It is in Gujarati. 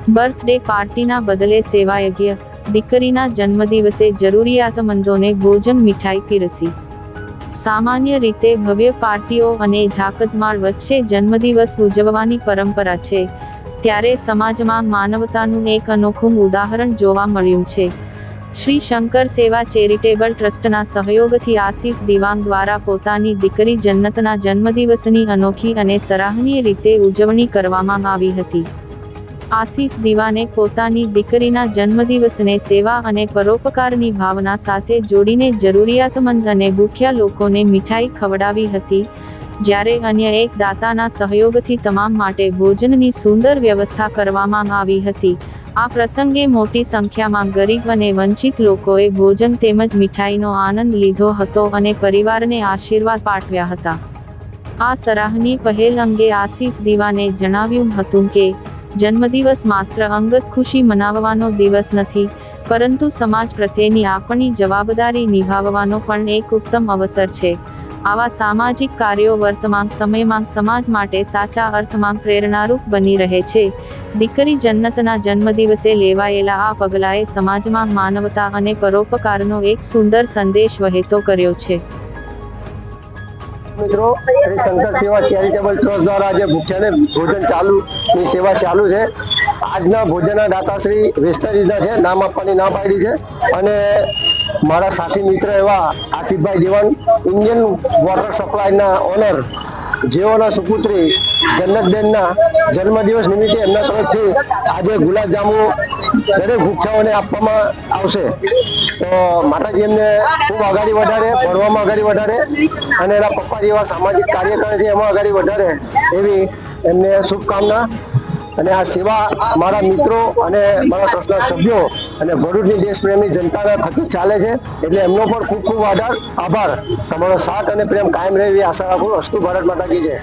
બર્થડે પાર્ટીના બદલે સેવાયજ્ઞ, દીકરીના જન્મદિવસે જરૂરિયાતમંદોને ભોજન મીઠાઈ પીરસી। સામાન્ય રીતે ભવ્ય પાર્ટીઓ અને ઝાકઝમાળ વચ્ચે જન્મદિવસ ઉજવવાની પરંપરા છે, ત્યારે સમાજમાં માનવતાનું એક અનોખું ઉદાહરણ જોવા મળ્યું છે। શ્રી શંકર સેવા ચેરિટેબલ ટ્રસ્ટના સહયોગથી આસિફ દિવાંગ દ્વારા પોતાની દીકરી જન્નતના જન્મદિવસની અનોખી અને સરાહનીય રીતે ઉજવણી કરવામાં આવી હતી। આસિફ દિવાને પોતાની દીકરીના જન્મદિવસને સેવા અને પરોપકારની ભાવના સાથે જોડીને જરૂરિયાતમંદ અને ભૂખ્યા લોકોને મીઠાઈ ખવડાવી હતી, જ્યારે અન્ય એક દાતાના સહયોગથી તમામ માટે ભોજનની સુંદર વ્યવસ્થા કરવામાં આવી હતી। આ પ્રસંગે મોટી સંખ્યામાં ગરીબ અને વંચિત લોકોએ ભોજન તેમજ મીઠાઈનો આનંદ લીધો હતો અને પરિવારને આશીર્વાદ પાઠવ્યા હતા। આ સરાહનીય પહેલ અંગે આસિફ દિવાને જણાવ્યું હતું કે, જન્મદિવસ માત્ર અંગત ખુશી મનાવવાનો દિવસ નથી, પરંતુ સમાજ પ્રત્યેની આપણી જવાબદારી નિભાવવાનો પણ એક ઉત્તમ અવસર છે। આવા સામાજિક કાર્યો વર્તમાન સમયમાં સમાજ માટે સાચા અર્થમાં પ્રેરણારૂપ બની રહે છે। દીકરી જન્નતના જન્મદિવસે લેવાયેલા આ પગલાએ સમાજમાં માનવતા અને પરોપકારનો એક સુંદર સંદેશ વહેતો કર્યો છે। મિત્રો, શ્રી શંકર સેવા ચેરિટેબલ ટ્રસ્ટ દ્વારા આજે ભૂખ્યાને ભોજન ચાલુની સેવા ચાલુ છે। આજના ભોજનના દાતા શ્રી વેસ્ટરીઝના છે, નામ આપવાની ના પાડી છે, અને મારા સાથી મિત્ર એવા આસિફભાઈ દિવાન, ઇન્ડિયન વોટર સપ્લાયના ઓનર, જેઓના સુપુત્રી જન્નતબેનના જન્મદિવસ નિમિત્તે એમના તરફથી આજે ગુલાબજાંબુ દરેક ભૂખ્યાઓને આપવામાં આવશે। તો માતાજી એમને ખૂબ આગળ વધારે, ભણવામાં આગળ વધારે, અને એના પપ્પા જેવા સામાજિક કાર્ય કરે છે એમાં આગળ વધારે એવી એમને શુભકામના। અને આ સેવા મારા મિત્રો અને મારા ટ્રસ્ટના સભ્યો અને ભરૂચની દેશપ્રેમી જનતાના થકી ચાલે છે, એટલે એમનો પણ ખૂબ ખૂબ આભાર। તમારો સાથ અને પ્રેમ કાયમ રહે એવી આશા રાખું। અસ્તુ ભારત માતા કી જય।